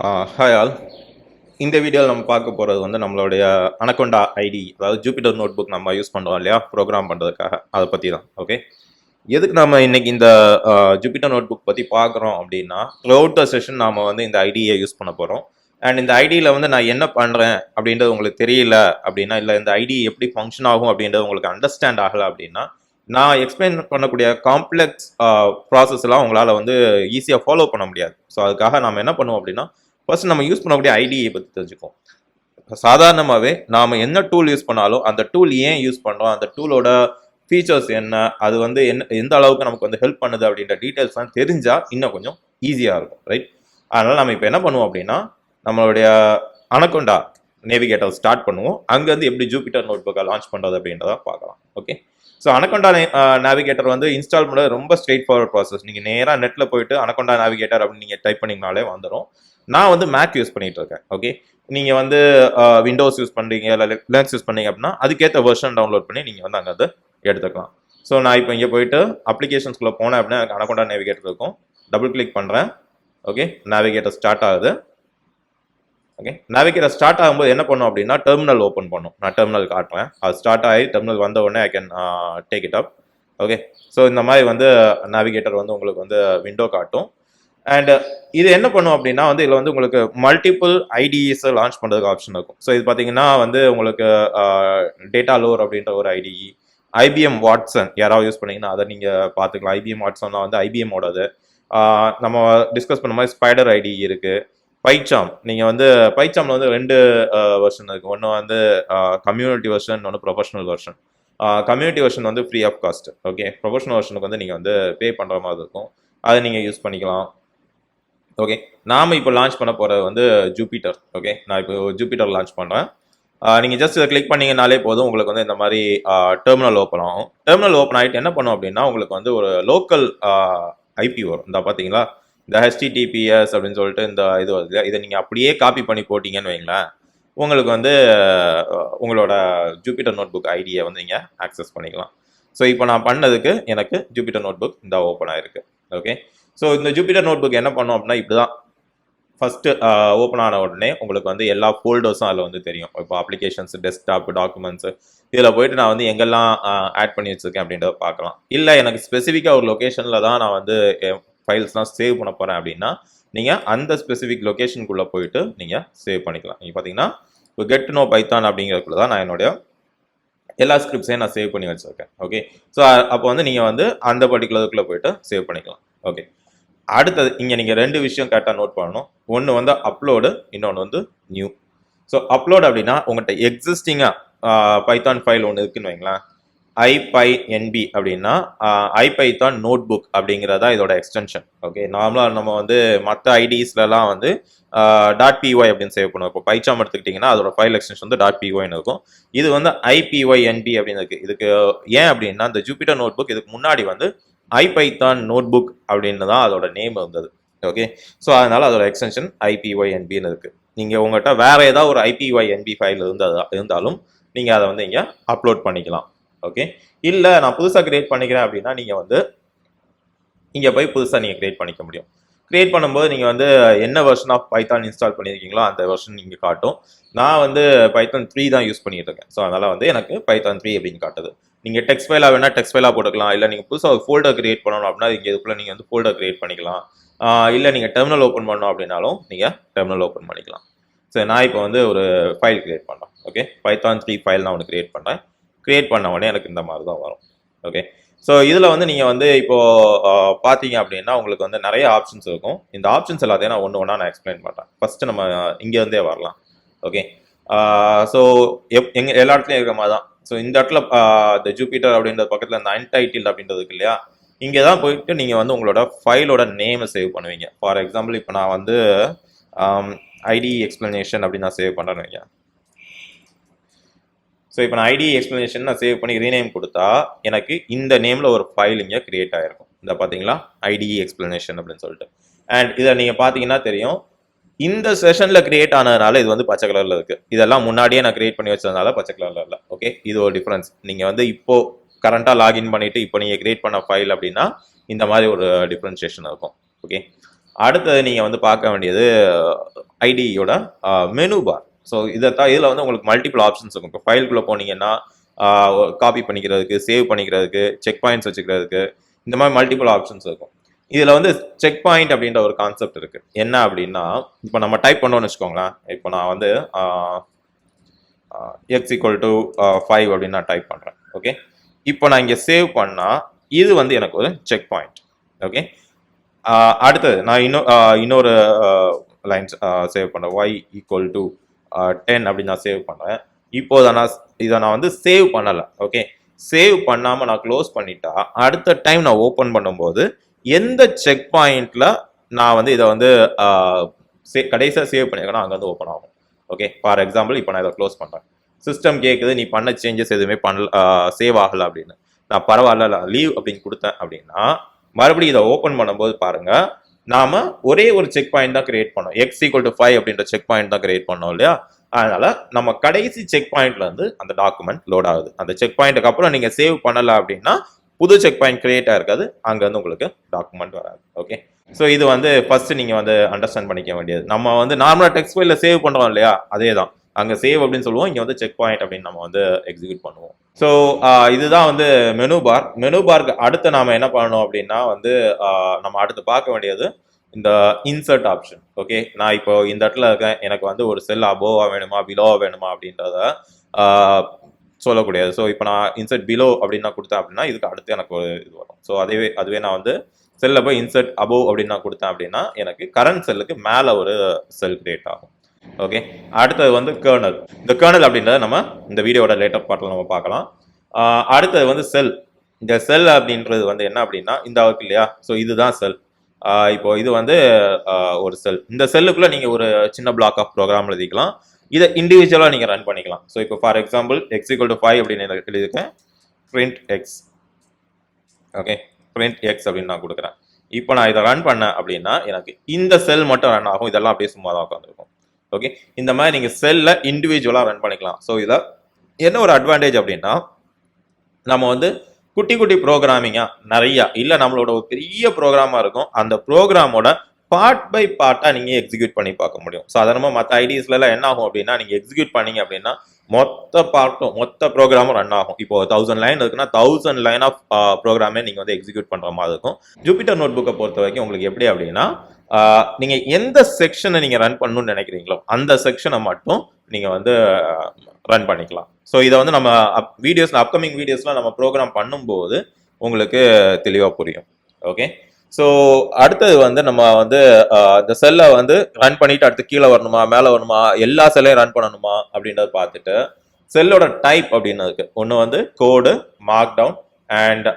Hi all. இந்த வீடியோவில் நம்ம பார்க்க போகிறது வந்து நம்மளுடைய அனகொண்டா ஐடி, அதாவது ஜூபிட்டர் நோட் புக் நம்ம யூஸ் பண்ணுறோம் இல்லையா ப்ரோக்ராம் பண்ணுறதுக்காக, அதை பற்றி தான். ஓகே, எதுக்கு நம்ம இன்னைக்கு இந்த ஜூபிட்டர் நோட் புக் பற்றி பார்க்குறோம் அப்படின்னா, த்ரூஅவுட் த செஷன் நாம் வந்து இந்த ஐடியை யூஸ் பண்ண போகிறோம். அண்ட் இந்த ஐடியில் வந்து நான் என்ன பண்ணுறேன் அப்படின்றது உங்களுக்கு தெரியல அப்படின்னா, இல்லை இந்த ஐடி எப்படி ஃபங்க்ஷன் ஆகும் அப்படின்றது உங்களுக்கு அண்டர்ஸ்டாண்ட் ஆகலை அப்படின்னா, நான் எக்ஸ்பிளைன் பண்ணக்கூடிய காம்ப்ளெக்ஸ் ப்ராசஸ்லாம் உங்களால் வந்து ஈஸியாக ஃபாலோ பண்ண முடியாது. ஸோ அதுக்காக நம்ம என்ன பண்ணுவோம் அப்படின்னா, ஃபர்ஸ்ட் நம்ம யூஸ் பண்ணக்கூடிய ஐடியை பற்றி தெரிஞ்சுக்கோம். சாதாரணமாகவே நாம் என்ன டூல் யூஸ் பண்ணாலும் அந்த டூல் ஏன் யூஸ் பண்ணுறோம், அந்த டூலோட ஃபீச்சர்ஸ் என்ன, அது வந்து எந்த அளவுக்கு நமக்கு வந்து ஹெல்ப் பண்ணுது அப்படின்ற டீட்டெயில்ஸ்லாம் தெரிஞ்சால் இன்னும் கொஞ்சம் ஈஸியாக இருக்கும், ரைட்? அதனால் நம்ம இப்போ என்ன பண்ணுவோம் அப்படின்னா, நம்மளுடைய அனகொண்டா நேவிகேட்டர் ஸ்டார்ட் பண்ணுவோம். அங்கேருந்து எப்படி ஜூபிட்டர் நோட் புக்கை லான்ச் பண்ணுறது அப்படின்றத பார்க்கலாம். ஓகே, ஸோ அனகொண்டா நேவிகேட்டர் வந்து இன்ஸ்டால் பண்ணுறது ரொம்ப ஸ்ட்ரெயிட் ஃபார்வர்ட் ப்ராசஸ். நீங்கள் நேராக நெட்டில் போயிட்டு அனகொண்டா நேவிகேட்டர் அப்படின்னு நீங்கள் டைப் பண்ணிங்கனாலே வந்துடும். நான் வந்து மேக் யூஸ் பண்ணிட்டு இருக்கேன். ஓகே, நீங்கள் வந்து விண்டோஸ் யூஸ் பண்ணுறீங்க இல்லை லினக்ஸ் யூஸ் பண்ணீங்க அப்படின்னா அதுக்கேற்ற வெர்ஷன் டவுன்லோட் பண்ணி நீங்கள் வந்து அங்கே வந்து எடுத்துக்கலாம். ஸோ நான் இப்போ இங்கே போயிட்டு அப்ளிகேஷன்ஸ்குள்ளே போனேன் அப்படின்னா எனக்கு அனகொண்டா நேவிகேட்டர் இருக்கும். டபுள் கிளிக் பண்ணுறேன். ஓகே, நேவிகேட்டர் ஸ்டார்ட் ஆகுது. ஓகே, நேவிகேட்டர் ஸ்டார்ட் ஆகும்போது என்ன பண்ணும் அப்படின்னா டெர்மினல் ஓப்பன் பண்ணும். நான் டெர்மினல் காட்டுறேன். அது ஸ்டார்ட் ஆகி டெர்மினல் வந்த உடனே I can take it up. Okay, so இந்த மாதிரி வந்து நேவிகேட்டர் வந்து உங்களுக்கு வந்து விண்டோ காட்டும். அண்ட் இது என்ன பண்ணும் அப்படின்னா வந்து இதில் வந்து உங்களுக்கு மல்டிபிள் ஐடிஸை லான்ச் பண்ணுறதுக்கு ஆப்ஷன் இருக்கும். ஸோ இது பார்த்தீங்கன்னா வந்து உங்களுக்கு டேட்டா லோர் அப்படின்ற ஒரு ஐடிஇ, ஐபிஎம் வாட்சன் யாராவது யூஸ் பண்ணீங்கன்னா அதை நீங்கள் பார்த்துக்கலாம். ஐபிஎம் வாட்சன்லாம் வந்து ஐபிஎம்மோடது. நம்ம டிஸ்கஸ் பண்ண மாதிரி ஸ்பைடர் ஐடி இருக்குது. பைச்சாம், நீங்கள் வந்து பைச்சாமில் வந்து 2 வெர்ஷன் இருக்குது. ஒன்று வந்து கம்யூனிட்டி வெர்ஷன், ஒன்று ப்ரொஃபஷனல் வெர்ஷன். கம்யூனிட்டி வெர்ஷன் வந்து free of cost. Okay, professional வெர்ஷனுக்கு வந்து நீங்கள் வந்து பே பண்ணுற மாதிரி இருக்கும். அதை நீங்கள் யூஸ் பண்ணிக்கலாம். ஓகே, நாம் இப்போ லான்ச் பண்ண போகிறது வந்து ஜூபிட்டர். ஓகே, நான் இப்போ ஜூபிட்டர் லான்ச் பண்ணுறேன். நீங்கள் ஜஸ்ட் இதை கிளிக் பண்ணிங்கனாலே போதும், உங்களுக்கு வந்து இந்த மாதிரி டெர்மினல் ஓப்பன் ஆகும். டெர்மினல் ஓப்பன் ஆகிட்டு என்ன பண்ணும் அப்படின்னா உங்களுக்கு வந்து ஒரு லோக்கல் ஐபி வரும். இந்த பார்த்தீங்களா, இந்த HTTPS அப்படின்னு சொல்லிட்டு இந்த இது வருது. இதை நீங்கள் அப்படியே காப்பி பண்ணி போட்டிங்கன்னு வைங்களேன், உங்களுக்கு வந்து உங்களோட ஜூபிட்டர் நோட் புக் ஐடியை வந்து நீங்கள் ஆக்சஸ் பண்ணிக்கலாம். ஸோ இப்போ நான் பண்ணதுக்கு எனக்கு ஜூபிட்டர் நோட் புக் இந்த ஓப்பன் ஆகிருக்கு. ஓகே, ஸோ இந்த ஜூபிட்டர் நோட் புக் என்ன பண்ணோம் அப்படின்னா இப்படி தான் ஃபஸ்ட்டு ஓப்பன் ஆன உடனே உங்களுக்கு வந்து எல்லா ஃபோல்டர்ஸும் அதில் வந்து தெரியும். இப்போ அப்ளிகேஷன்ஸ், டெஸ்க்டாப், டாக்குமெண்ட்ஸு, இதில் போயிட்டு நான் வந்து எங்கெல்லாம் ஆட் பண்ணி வச்சுருக்கேன் அப்படின்றத பார்க்கலாம். இல்லை எனக்கு ஸ்பெசிஃபிக்காக ஒரு லொக்கேஷனில் தான் நான் வந்து ஃபைல்ஸ்லாம் சேவ் பண்ண போகிறேன் அப்படின்னா நீங்கள் அந்த ஸ்பெசிஃபிக் லொக்கேஷனுக்குள்ளே போயிட்டு நீங்கள் சேவ் பண்ணிக்கலாம். நீங்கள் பார்த்தீங்கன்னா இப்போ கெட் டு நோ பைத்தான் அப்படிங்கிறதுக்குள்ள தான் நான் என்னுடைய எல்லா ஸ்கிரிப்ட்ஸையும் நான் சேவ் பண்ணி வச்சுருக்கேன். ஓகே, ஸோ அப்போ வந்து நீங்கள் வந்து அந்த பர்டிகுலருக்குள்ளே போயிட்டு சேவ் பண்ணிக்கலாம். ஓகே, அடுத்தது இங்கே நீங்கள் 2 விஷயம் கரெக்டாக நோட் பண்ணணும். ஒன்று வந்து அப்லோடு, இன்னொன்று வந்து நியூ. ஸோ அப்லோடு அப்படின்னா உங்கள்கிட்ட எக்ஸிஸ்டிங்காக பைத்தான் ஃபைல் ஒன்று இருக்குன்னு வைங்களேன், IPyNB அப்படின்னா ஐபைத்தான் நோட் புக் அப்படிங்கிறதா இதோட எக்ஸ்டென்ஷன். ஓகே, நார்மலாக நம்ம வந்து மற்ற ஐடிஸ்லாம் வந்து .py அப்படின்னு சேவ் பண்ணுவோம். இப்போ பைச்சாம் எடுத்துக்கிட்டிங்கன்னா அதோட ஃபைல் எக்ஸ்டென்ஷன் வந்து .pyன்னு இருக்கும். இது வந்து IPyNB அப்படின்னு இருக்குது. இதுக்கு ஏன் அப்படின்னா இந்த ஜூபிட்டர் நோட் புக் இதுக்கு முன்னாடி வந்து ஐபைத்தான் நோட் புக் அப்படின்னு தான் அதோட நேம் இருந்தது. ஓகே, ஸோ அதனால் அதோட எக்ஸ்டென்ஷன் IPyNBன்னு இருக்குது. நீங்கள் உங்கள்கிட்ட வேறு ஏதாவது ஒரு IPyNB ஃபைல் இருந்தாலும் நீங்கள் அதை வந்து இங்கே அப்லோட் பண்ணிக்கலாம். ஓகே, இல்லை நான் புதுசாக கிரியேட் பண்ணிக்கிறேன் அப்படின்னா நீங்கள் வந்து இங்கே போய் புதுசாக நீங்கள் கிரியேட் பண்ணிக்க முடியும். கிரியேட் பண்ணும்போது நீங்கள் வந்து என்ன வெர்ஷன் ஆஃப் பைத்தான் இன்ஸ்டால் பண்ணியிருக்கீங்களோ அந்த வெர்ஷன் நீங்கள் காட்டும். நான் வந்து பைத்தான் 3 தான் யூஸ் பண்ணிட்டு இருக்கேன். ஸோ அதனால் வந்து எனக்கு பைத்தான் 3 அப்படின்னு காட்டுது. நீங்கள் டெக்ஸ்ட் ஃபைலாக வேணால் டெக்ஸ்ட் ஃபைலாக போட்டுக்கலாம். இல்லை நீங்கள் புதுசாக ஒரு ஃபோல்டர் கிரியேட் பண்ணணும் அப்படின்னா இங்கே இதுக்குள்ளே நீங்கள் வந்து ஃபோல்டர் கிரியேட் பண்ணிக்கலாம். இல்லை நீங்கள் டெர்மினல் ஓப்பன் பண்ணணும் அப்படின்னாலும் நீங்கள் டெர்மினல் ஓப்பன் பண்ணிக்கலாம். ஸோ நான் இப்போ வந்து ஒரு ஃபைல் கிரியேட் பண்ணுறேன். ஓகே, பைத்தான் 3 ஃபைல் நான் ஒன்று கிரியேட் பண்ணுறேன். கிரியேட் பண்ண உடனே எனக்கு இந்த மாதிரி தான் வரும். ஓகே, ஸோ இதில் வந்து நீங்கள் வந்து இப்போது பார்த்தீங்க அப்படின்னா உங்களுக்கு வந்து நிறைய ஆப்ஷன்ஸ் இருக்கும். இந்த ஆப்ஷன்ஸ் எல்லாத்தையும் நான் ஒன்று ஒன்றா நான் எக்ஸ்பிளைன் பண்ணுறேன். ஃபஸ்ட்டு நம்ம இங்கேருந்தே வரலாம். ஓகே, ஸோ எல்லா இடத்துலையும் இருக்கிற மாதிரி தான். ஸோ இந்த இடத்துல இந்த ஜூபிட்டர் அப்படின்ற பக்கத்தில் இந்த அன்டைட்டில் அப்படின்றது இருக்கு இல்லையா, இங்கே தான் போயிட்டு நீங்கள் வந்து உங்களோட ஃபைலோட நேமை சேவ் பண்ணுவீங்க. ஃபார் எக்ஸாம்பிள் இப்போ நான் வந்து ஐடி எக்ஸ்பிளனேஷன் அப்படின்னு நான் சேவ் பண்ணுறேன்னு வைங்க. ஸோ இப்போ நான் ஐடி எக்ஸ்பிளனேஷன் நான் சேவ் பண்ணி ரீநேம் கொடுத்தா எனக்கு இந்த நேமில் ஒரு ஃபைல் இங்கே கிரியேட் ஆகிருக்கும். இந்த பார்த்தீங்களா, ஐடி எக்ஸ்பிளனேஷன் அப்படின்னு சொல்லிட்டு. அண்ட் இதை நீங்கள் பார்த்தீங்கன்னா தெரியும், இந்த செஷனில் கிரியேட் ஆனதுனால இது வந்து பச்சை கலரில் இருக்குது. இதெல்லாம் முன்னாடியே நான் கிரியேட் பண்ணி வச்சதுனால பச்சை கலரில் இல்லை. ஓகே, இது ஒரு டிஃப்ரென்ஸ். நீங்கள் வந்து இப்போது கரண்ட்டாக லாகின் பண்ணிவிட்டு இப்போ நீங்கள் கிரியேட் பண்ண ஃபைல் அப்படின்னா இந்த மாதிரி ஒரு டிஃப்ரென்ஷியேஷன் இருக்கும். ஓகே, அடுத்தது நீங்கள் வந்து பார்க்க வேண்டியது ஐடியோட மெனு பார். ஸோ இதில் வந்து உங்களுக்கு மல்டிபிள் ஆப்ஷன்ஸ் இருக்கும். இப்போ ஃபைலுக்குள்ளே போனீங்கன்னா காப்பி பண்ணிக்கிறதுக்கு, சேவ் பண்ணிக்கிறதுக்கு, செக் பாயிண்ட்ஸ் வச்சுக்கிறதுக்கு, இந்த மாதிரி மல்டிபிள் ஆப்ஷன்ஸ் இருக்கும். இதில் வந்து செக் பாயிண்ட் அப்படின்ற ஒரு கான்செப்ட் இருக்கு. என்ன அப்படின்னா, இப்போ நம்ம டைப் பண்ணோம்னு வச்சுக்கோங்களேன். இப்போ நான் வந்து எக்ஸ் ஈக்குவல் டு 5 அப்படின்னு நான் டைப் பண்ணுறேன். ஓகே, இப்போ நான் இங்கே சேவ் பண்ணால் இது வந்து எனக்கு ஒரு செக் பாயிண்ட். ஓகே, அடுத்தது நான் இன்னொரு லைன்ஸ் சேவ் பண்ணுறேன். y ஈக்குவல் டு 10 அப்படின்னு நான் சேவ் பண்ணுறேன். இப்போ இதை நான் வந்து சேவ் பண்ணலை. ஓகே, சேவ் பண்ணாமல் நான் க்ளோஸ் பண்ணிட்டா அடுத்த டைம் நான் ஓப்பன் பண்ணும்போது எந்த செக் பாயிண்ட்ல நான் வந்து இதை வந்து கடைசியாக சேவ் பண்ணியிருக்கேன்னா அங்கே வந்து ஓப்பன் ஆகும். ஓகே, ஃபார் எக்ஸாம்பிள் இப்போ நான் இதை க்ளோஸ் பண்ணுறேன். சிஸ்டம் கேட்குது நீ பண்ண சேஞ்சஸ் எதுவுமே சேவ் ஆகலை அப்படின்னு. நான் பரவாயில்ல லீவ் அப்படின்னு கொடுத்தேன் அப்படின்னா மறுபடியும் இதை ஓப்பன் பண்ணும்போது பாருங்க, நாம ஒரே ஒரு செக் பாயிண்ட் தான் கிரியேட் பண்ணோம். எக்ஸ் ஈக்குவல் டு 5 அப்படின்ற செக் பாயிண்ட் தான் கிரியேட் பண்ணோம் இல்லையா? அதனால நம்ம கடைசி செக் பாயிண்ட்ல இருந்து அந்த டாக்குமெண்ட் லோட் ஆகுது. அந்த செக் பாயிண்ட்டுக்கு அப்புறம் நீங்க சேவ் பண்ணல அப்படின்னா புது செக் பாயிண்ட் கிரியேட் ஆயிருக்காது, அங்க வந்து உங்களுக்கு டாக்குமெண்ட் வராது. ஓகே, ஸோ இது வந்து ஃபர்ஸ்ட் நீங்க வந்து அண்டர்ஸ்டாண்ட் பண்ணிக்க வேண்டியது. நம்ம வந்து நார்மலா டெக்ஸ்ட் ஃபைல்ல சேவ் பண்றோம் இல்லையா, அதே தான் அங்க சேவ் அப்படின்னு சொல்லுவோம், இங்க வந்து செக் பாயிண்ட் அப்படின்னு நம்ம வந்து எக்ஸிக்யூட் பண்ணுவோம். ஸோ இதுதான் வந்து மெனு பார். மெனு பார்க்கு அடுத்து நாம என்ன பண்ணணும் அப்படின்னா வந்து நம்ம அடுத்து பார்க்க வேண்டியது இந்த இன்சர்ட் ஆப்ஷன். ஓகே, நான் இப்போ இந்த இடத்துல இருக்கேன், எனக்கு வந்து ஒரு செல் அபோவா வேணுமா பிலோவா வேணுமா அப்படின்றத சொல்லக்கூடியது. ஸோ இப்போ நான் இன்சர்ட் பிலோ அப்படின்னு நான் கொடுத்தேன் அப்படின்னா இதுக்கு அடுத்து எனக்கு ஒரு இது வரும். ஸோ அதுவே நான் வந்து செல்ல போய் இன்சர்ட் அபோவ் அப்படின்னு நான் கொடுத்தேன் அப்படின்னா எனக்கு கரண்ட் செல்லுக்கு மேலே ஒரு செல் கிரியேட் ஆகும். ஓகே, அடுத்தது வந்து கர்னல். இந்த கர்னல் அப்படின்றத நம்ம இந்த வீடியோட லேட்டர் பார்ட்டில் நம்ம பார்க்கலாம். அடுத்தது வந்து செல். இந்த செல் அப்படின்றது வந்து என்ன அப்படின்னா இந்த இருக்கு இல்லையா, ஸோ இதுதான் செல். இப்போ இது வந்து ஒரு செல். இந்த செல்லுக்குள்ள நீங்க ஒரு சின்ன பிளாக் ஆஃப் ப்ரோக்ராம் எழுதிக்கலாம், இதை இண்டிவிஜுவலாக நீங்க ரன் பண்ணிக்கலாம். ஸோ இப்போ for example X equal to 5 அப்படின்னு எழுதியிருக்கேன், print X. Okay, print X அப்படின்னு நான் கொடுக்குறேன். இப்போ நான் இதை ரன் பண்ணேன் அப்படின்னா எனக்கு இந்த செல் மட்டும் ரன் ஆகும், இதெல்லாம் அப்படியே சும்மா தான் உட்காந்துருக்கும். ஓகே, இந்த மாதிரி நீங்க செல்ல இண்டிவிஜுவலா ரன் பண்ணிக்கலாம். ஸோ இதை என்ன ஒரு அட்வான்டேஜ் அப்படின்னா, நம்ம வந்து குட்டி குட்டி ப்ரோக்ராமிங்கா நிறைய இல்லை, நம்மளோட ஒரு பெரிய ப்ரோக்ராமா இருக்கும், அந்த ப்ரோக்ராமோட பார்ட் பை பார்ட்டா நீங்க எக்ஸிக்யூட் பண்ணி பார்க்க முடியும். சாதாரணமா மற்ற ஐடிஸ்ல எல்லாம் என்ன ஆகும் அப்படின்னா, நீங்க எக்ஸிக்யூட் பண்ணீங்க அப்படின்னா மொத்த பார்ட்டும் மொத்த ப்ரோக்ராமும் ரன் ஆகும். இப்போ 1000 லைன் இருக்குன்னா 1000 லைன் ஆஃப் ப்ரோக்ராமே நீங்க வந்து எக்ஸிக்யூட் பண்ற மாதிரி இருக்கும். ஜூபிட்டர் நோட் புக்கை பொறுத்த வரைக்கும் உங்களுக்கு எப்படி அப்படின்னா, நீங்க எந்த செக்ஷனை நீங்க ரன் பண்ணணும்னு நினைக்கிறீங்களோ அந்த செக்ஷனை மட்டும் நீங்க வந்து ரன் பண்ணிக்கலாம். ஸோ இதை வந்து நம்ம வீடியோஸ்ல அப்கமிங் வீடியோஸ்ல நம்ம ப்ரோக்ராம் பண்ணும்போது உங்களுக்கு தெளிவாக புரியும். ஓகே, ஸோ அடுத்தது வந்து நம்ம வந்து இந்த செல்லை வந்து ரன் பண்ணிட்டு அடுத்து கீழே வரணுமா மேலே வரணுமா எல்லா செல்லையும் ரன் பண்ணணுமா அப்படின்றத பார்த்துட்டு செல்லோட டைப் அப்படின்னு இருக்கு. ஒன்று வந்து code, markdown and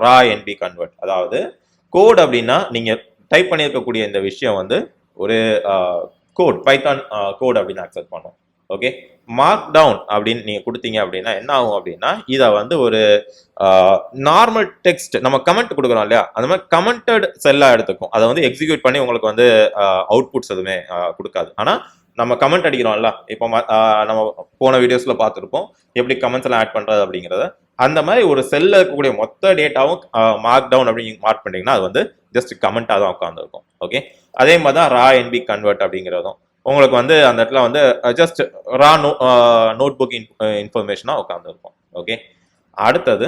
raw NB convert. அதாவது கோட் அப்படின்னா நீங்க டைப் பண்ணியிருக்கக்கூடிய இந்த விஷயம் வந்து ஒரு கோட், பைத்தான் கோட் அப்படின்னு அக்செப்ட் பண்ணும். ஓகே, மார்க் டவுன் அப்படின்னு நீங்க கொடுத்தீங்க அப்படின்னா என்ன ஆகும் அப்படின்னா, இதை வந்து ஒரு நார்மல் டெக்ஸ்ட் நம்ம கமெண்ட் கொடுக்குறோம் இல்லையா, அந்த மாதிரி கமெண்டட் செல்லா எடுத்துக்கும். அதை வந்து எக்ஸிக்யூட் பண்ணி உங்களுக்கு வந்து அவுட்புட்ஸ் எதுவுமே கொடுக்காது. ஆனா நம்ம கமெண்ட் அடிக்கிறோம்ல, இப்போ நம்ம போன வீடியோஸ்ல பார்த்துருப்போம் எப்படி கமெண்ட்ஸ் எல்லாம் ஆட் பண்றது அப்படிங்கிறத. அந்த மாதிரி ஒரு செல்ல இருக்கக்கூடிய மொத்த டேட்டாவும் மார்க் டவுன் அப்படின்னு மார்க் பண்ணிங்கன்னா அது வந்து ஜஸ்ட் கமெண்டாக தான் உட்காந்துருக்கும். ஓகே, அதே மாதிரி தான் ரா என்பி கன்வெர்ட் அப்படிங்கிறதும் உங்களுக்கு வந்து அந்த இடத்துல வந்து ஜஸ்ட் ரா நோட் புக் இன்ஃபர்மேஷனாக உட்காந்துருக்கும். ஓகே, அடுத்தது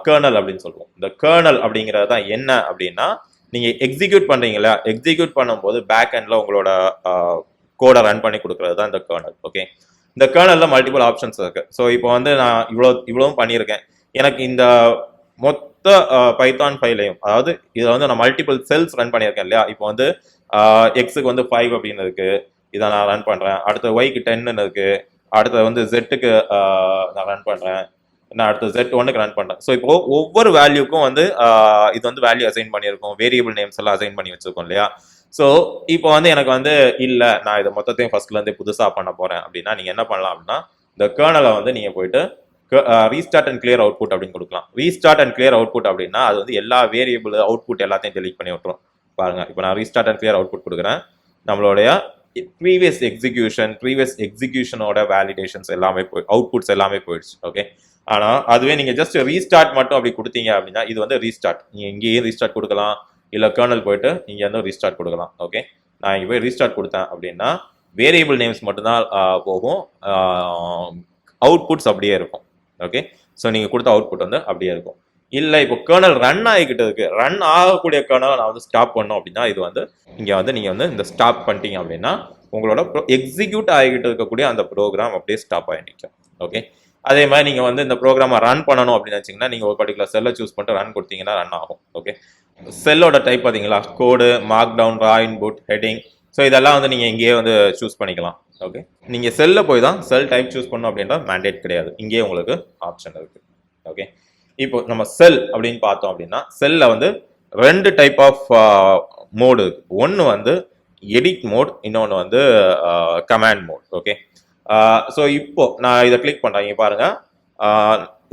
கர்னல் அப்படின்னு சொல்லுவோம். இந்த கர்னல் அப்படிங்கிறது தான் என்ன அப்படின்னா, நீங்க எக்ஸிக்யூட் பண்றீங்களா, எக்ஸிக்யூட் பண்ணும்போது பேக் எண்ட்ல உங்களோட கோடை ரன் பண்ணி கொடுக்கறது தான் இந்த கர்னல். ஓகே, இந்த கர்னல்ல மல்டிபிள் ஆப்ஷன்ஸ் இருக்கு. ஸோ இப்போ வந்து நான் இவ்வளவும் பண்ணியிருக்கேன், எனக்கு இந்த மொத்த பைத்தான் ஃபைலையும், அதாவது இதில் வந்து நான் மல்டிபிள் செல்ஸ் ரன் பண்ணியிருக்கேன் இல்லையா, இப்போ வந்து எக்ஸுக்கு வந்து 5 அப்படின்னு இருக்கு, இதை நான் ரன் பண்றேன். அடுத்த ஒய்க்கு 10 இருக்கு, அடுத்த வந்து ஜெட்டுக்கு நான் ரன் பண்றேன், நான் அடுத்த Z1க்கு ரன் பண்றேன். ஸோ இப்போ ஒவ்வொரு வேல்யூக்கும் வந்து இது வந்து வேல்யூ அசைன் பண்ணியிருக்கோம், வேரியபிள் நேம்ஸ் எல்லாம் அசைன் பண்ணி வச்சிருக்கோம் இல்லையா. ஸோ இப்போ வந்து எனக்கு வந்து இல்லை நான் இதை மொத்தத்தையும் ஃபர்ஸ்ட்ல இருந்து புதுசாக பண்ண போறேன் அப்படின்னா நீங்க என்ன பண்ணலாம் அப்படின்னா, இந்த கர்னலை வந்து நீங்க போயிட்டு ரீஸ்டார்ட் அண்ட் கிளியர் அவுட்புட் அப்படின்னு கொடுக்கலாம். ரீஸ்டார்ட் அண்ட் கிளியர் அவுட்புட் அப்படின்னா அது வந்து எல்லா வேரியபிள் அவுட்புட் எல்லாத்தையும் டெலீட் பண்ணி விட்டுரும். பாருங்க, இப்போ நான் ரீஸ்டார்ட் அண்ட் கிளியர் அவுட்புட் கொடுக்குறேன், நம்மளுடைய ப்ரீவியஸ் எக்ஸிக்யூஷனோட வேலிடேஷன்ஸ் எல்லாமே அவுட்புட்ஸ் எல்லாமே போயிடுச்சு. ஓகே, ஆனா அதுவே நீங்க ஜஸ்ட் ரீஸ்டார்ட் மட்டும் அப்படி கொடுத்தீங்க அப்படின்னா இது வந்து ரீஸ்டார்ட், நீங்க இங்கேயும் ரீஸ்டார்ட் கொடுக்கலாம், இல்ல கர்னல் போயிட்டு இங்க வந்து ரீஸ்டார்ட் கொடுக்கலாம். ஓகே, நான் இங்கே போய் ரீஸ்டார்ட் கொடுத்தேன் அப்படின்னா வேரியபிள் நேம்ஸ் மட்டும்தான் போகும், அவுட்புட்ஸ் அப்படியே இருக்கும். ஓகே, ஸோ நீங்கள் கொடுத்த அவுட்புட் வந்து அப்படியே இருக்கும். இல்லை இப்போ கர்னல் ரன் ஆகிக்கிட்டு இருக்கு, ரன் ஆகக்கூடிய கர்னலை நான் வந்து ஸ்டாப் பண்ணோம் அப்படின்னா இது வந்து இங்கே வந்து நீங்கள் வந்து இந்த ஸ்டாப் பண்ணிட்டீங்க அப்படின்னா உங்களோட எக்ஸிக்யூட் ஆகிக்கிட்டு இருக்கக்கூடிய அந்த ப்ரோக்ராம் அப்படியே ஸ்டாப் ஆகி நிற்கும். ஓகே, அதே மாதிரி நீங்கள் வந்து இந்த ப்ரோக்ராமை ரன் பண்ணணும் அப்படின்னு வச்சிங்கன்னா நீங்கள் ஒரு பர்டிகுலர் செல்லை சூஸ் பண்ணிட்டு ரன் கொடுத்தீங்கன்னா ரன் ஆகும். ஓகே, செல்லோட டைப் பார்த்தீங்களா, கோடு, மார்க் டவுன், ரா இன்புட், ஹெட்டிங், ஸோ இதெல்லாம் வந்து நீங்கள் இங்கேயே வந்து சூஸ் பண்ணிக்கலாம். ஓகே, நீங்கள் செல்லில் போய் தான் செல் டைப் சூஸ் பண்ணணும் அப்படின்ற மேண்டேட் கிடையாது, இங்கேயே உங்களுக்கு ஆப்ஷன் இருக்குது. ஓகே, இப்போ நம்ம செல் அப்படின்னு பார்த்தோம் அப்படின்னா செல்ல வந்து 2 டைப் ஆஃப் மோடு இருக்கு. ஒன்று வந்து எடிட் மோட், இன்னொன்று வந்து கமாண்ட் மோட். ஓகே, ஸோ இப்போ நான் இதை கிளிக் பண்ணுறேன், இங்கே பாருங்க,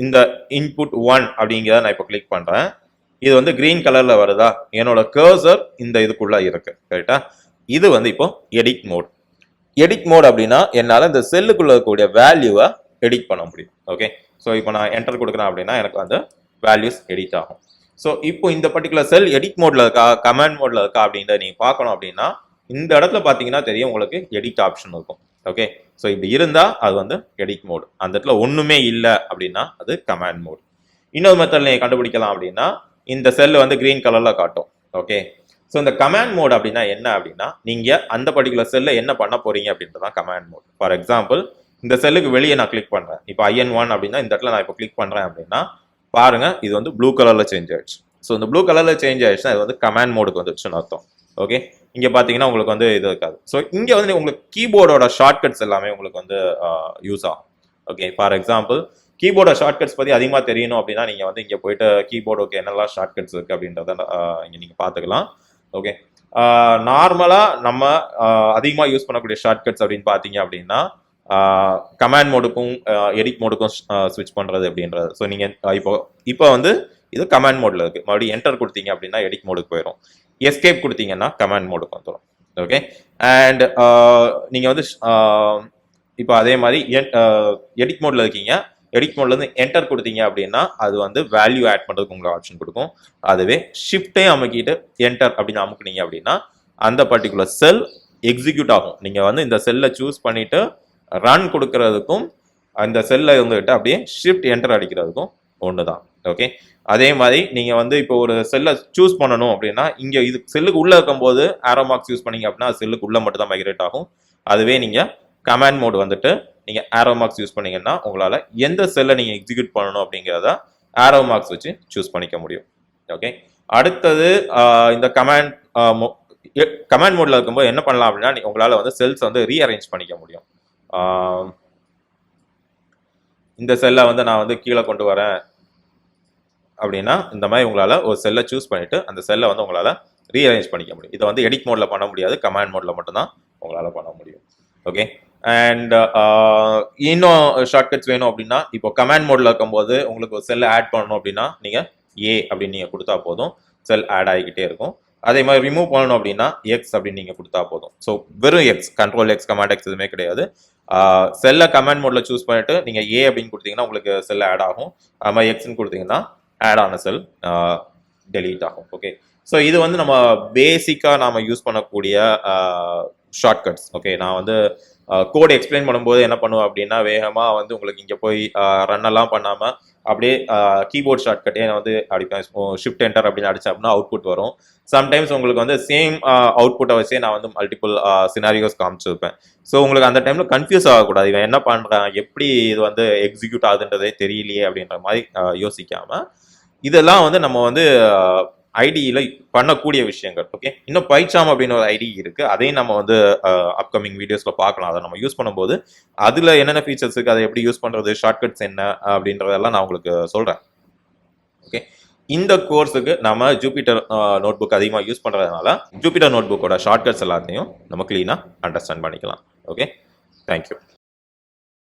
இந்த இன்புட் 1 அப்படிங்கிறத நான் இப்போ கிளிக் பண்ணுறேன். இது வந்து கிரீன் கலர்ல வருதா, என்னோட கர்சர் இந்த இதுக்குள்ள இருக்கு. கரெக்டா, இது வந்து இப்போ எடிட் மோட். எடிட் மோட் அப்படின்னா என்னால் இந்த செல்லுக்குள்ள இருக்கக்கூடிய வேல்யூவை எடிட் பண்ண முடியும். ஓகே, ஸோ இப்போ நான் என்டர் கொடுக்குறேன் அப்படின்னா எனக்கு வந்து வேல்யூஸ் எடிட் ஆகும். ஸோ இப்போ இந்த பர்டிகுலர் செல் எடிட் மோட்ல இருக்கா கமாண்ட் மோட்ல இருக்கா அப்படின்றத நீங்கள் பார்க்கணும் அப்படின்னா இந்த இடத்துல பார்த்தீங்கன்னா தெரியும் உங்களுக்கு எடிட் ஆப்ஷன் இருக்கும். ஓகே, ஸோ இப்படி இருந்தால் அது வந்து எடிட் மோட், அந்த இடத்துல ஒன்றுமே இல்லை அப்படின்னா அது கமாண்ட் மோட். இன்னொரு மெத்தட் நீங்கள் கண்டுபிடிக்கலாம் அப்படின்னா இந்த செல் வந்து கிரீன் கலர்ல காட்டும். ஓகே, ஸோ இந்த கமாண்ட் மோட் அப்படின்னா என்ன அப்படின்னா நீங்கள் அந்த பர்டிகுலர் செல்ல என்ன பண்ண போறீங்க அப்படின்றதான் கமாண்ட் மோட். ஃபார் எக்ஸாம்பிள் இந்த செல்லுக்கு வெளியே நான் கிளிக் பண்றேன், இப்போ IN1 அப்படின்னா இந்த இடத்துல நான் இப்போ கிளிக் பண்றேன் அப்படின்னா பாருங்க இது வந்து ப்ளூ கலர்ல சேஞ்ச் ஆயிடுச்சு. ஸோ இந்த ப்ளூ கலர்ல சேஞ்ச் ஆயிடுச்சுன்னா இது வந்து கமாண்ட் மோடுக்கு வந்துடுச்சுன்னு அர்த்தம். ஓகே, இங்க பாத்தீங்கன்னா உங்களுக்கு வந்து இது இருக்காது. ஸோ இங்க வந்து உங்களுக்கு கீபோர்டோட ஷார்ட்கட்ஸ் எல்லாமே உங்களுக்கு வந்து யூஸ் ஆகும். ஓகே, ஃபார் எக்ஸாம்பிள் கீபோர்டோட ஷார்ட்கட்ஸ் பத்தி அதிகமாக தெரியணும் அப்படின்னா நீங்க வந்து இங்க போயிட்டு கீபோர்டுக்கு என்னெல்லாம் ஷார்ட்கட்ஸ் இருக்கு அப்படின்றத இங்க நீங்க பாத்துக்கலாம். ஓகே, நார்மலா நம்ம அதிகமாக யூஸ் பண்ணக்கூடிய ஷார்ட்கட்ஸ் அப்படின்னு பாத்தீங்க அப்படின்னா கமாண்ட் மோடுக்கும் எடிட் மோடுக்கும் ஸ்விட்ச் பண்றது அப்படின்றது. ஸோ நீங்க இப்போ வந்து இது கமாண்ட் மோட்ல இருக்கு, மறுபடியும் என்டர் கொடுத்தீங்க அப்படின்னா எடிட் மோடுக்கு போயிடும், எஸ்கேப் கொடுத்தீங்கன்னா கமாண்ட் மோடுக்கு வந்துடும். ஓகே, அண்ட் நீங்க வந்து இப்போ அதே மாதிரி எடிட் மோட்ல இருக்கீங்க, எடிட் மோட்ல இருந்து என்டர் கொடுத்தீங்க அப்படின்னா அது வந்து வேல்யூ ஆட் பண்றதுக்கு உங்களுக்கு ஆப்ஷன் கொடுக்கும். அதுவே ஷிஃப்டே அமுக்கிட்டு என்டர் அப்படின்னு அமுக்குனீங்க அப்படின்னா அந்த பர்டிகுலர் செல் எக்ஸிக்யூட் ஆகும். நீங்க வந்து இந்த செல்லை சூஸ் பண்ணிட்டு ரன் கொடுக்கறதுக்கும் அந்த செல்ல இருந்துகிட்டு அப்படியே ஷிஃப்ட் என்டர் அடிக்கிறதுக்கும் ஒன்று தான். ஓகே, அதே மாதிரி நீங்க வந்து இப்போ ஒரு செல்லை சூஸ் பண்ணணும் அப்படின்னா இங்க இது செல்லுக்கு உள்ள இருக்கும்போது ஆரோ மார்க்ஸ் யூஸ் பண்ணீங்க அப்படின்னா செல்லுக்கு உள்ள மட்டும் தான் மைக்ரேட் ஆகும். அதுவே நீங்க கமாண்ட் மோட் வந்துட்டு நீங்க ஆரோ மார்க்ஸ் யூஸ் பண்ணீங்கன்னா உங்களால எந்த செல்லை நீங்க எக்ஸிக்யூட் பண்ணணும் அப்படிங்கிறத ஆரோ மார்க்ஸ் வச்சு சூஸ் பண்ணிக்க முடியும். ஓகே, அடுத்தது இந்த கமாண்ட் மோட்ல இருக்கும்போது என்ன பண்ணலாம் அப்படின்னா உங்களால வந்து செல்ஸ் வந்து ரீஅரேஞ்ச் பண்ணிக்க முடியும். இந்த செல்லை வந்து நான் வந்து கீழே கொண்டு வரேன் அப்படின்னா இந்த மாதிரி உங்களால ஒரு செல்லை சூஸ் பண்ணிட்டு அந்த செல்லை வந்து உங்களால ரீஅரேஞ்ச் பண்ணிக்க முடியும். இதை வந்து எடிட் மோட்ல பண்ண முடியாது, கமாண்ட் மோட்ல மட்டும்தான் உங்களால பண்ண முடியும். ஓகே, அண்ட் இன்னும் ஷார்ட்கட்ஸ் வேணும் அப்படின்னா இப்போ கமாண்ட் மோட்ல இருக்கும்போது உங்களுக்கு ஒரு செல்லை ஆட் பண்ணணும் அப்படின்னா நீங்க ஏ அப்படின்னு நீங்க கொடுத்தா போதும், செல் ஆட் ஆகிக்கிட்டே இருக்கும். அதே மாதிரி ரிமூவ் பண்ணணும் அப்படின்னா எக்ஸ் அப்படின்னு நீங்க கொடுத்தா போதும். ஸோ வெறும் X, control X, command X எதுவுமே கிடையாது. செல்லை கமாண்ட் மோட்ல சூஸ் பண்ணிட்டு நீங்க ஏ அப்படின்னு கொடுத்தீங்கன்னா உங்களுக்கு செல் ஆட் ஆகும். அது மாதிரி எக்ஸ்ன்னு கொடுத்தீங்கன்னா ஆட் ஆன செல் டெலீட் ஆகும். ஓகே, ஸோ இது வந்து நம்ம பேசிக்கா நாம யூஸ் பண்ணக்கூடிய ஷார்ட்கட்ஸ். ஓகே, நான் வந்து கோட் எக்ஸ்பிளைன் பண்ணும்போது என்ன பண்ணுவேன் அப்படின்னா வேகமாக வந்து உங்களுக்கு இங்கே போய் ரன் எல்லாம் பண்ணாமல் அப்படியே கீபோர்ட் ஷார்ட்கட்டே நான் வந்து அடிப்பேன். ஷிஃப்ட் என்டர் அப்படின்னு அடிச்சேன் அப்படின்னா அவுட்புட் வரும். சம்டைம்ஸ் உங்களுக்கு வந்து சேம் அவுட்புட்டை வச்சே நான் வந்து மல்டிபிள் சினாரியோஸ் காமிச்சிருப்பேன். ஸோ உங்களுக்கு அந்த டைமில் கன்ஃபியூஸ் ஆகக்கூடாது, இவன் என்ன பண்ணுறான், எப்படி இது வந்து எக்ஸிக்யூட் ஆகுதுன்றதே தெரியலையே அப்படின்ற மாதிரி யோசிக்காமல் இதெல்லாம் வந்து நம்ம வந்து ஐடியில் பண்ணக்கூடிய விஷயங்கள். ஓகே, இன்னும் பைச்சாம் அப்படின்னு ஒரு ஐடி இருக்கு, அதையும் நம்ம வந்து அப்கமிங் வீடியோஸ்ல பார்க்கலாம். அதை நம்ம யூஸ் பண்ணும்போது அதுல என்னென்ன ஃபீச்சர்ஸ் இருக்கு, அதை எப்படி யூஸ் பண்றது, ஷார்ட்கட்ஸ் என்ன அப்படின்றதெல்லாம் நான் உங்களுக்கு சொல்றேன். ஓகே, இந்த கோர்ஸுக்கு நம்ம ஜூபிட்டர் நோட் புக் அதிகமாக யூஸ் பண்றதுனால ஜூபிட்டர் நோட் புக்கோட ஷார்ட்கட்ஸ் எல்லாத்தையும் நம்ம கிளீனா அண்டர்ஸ்டாண்ட் பண்ணிக்கலாம். Okay, thank you.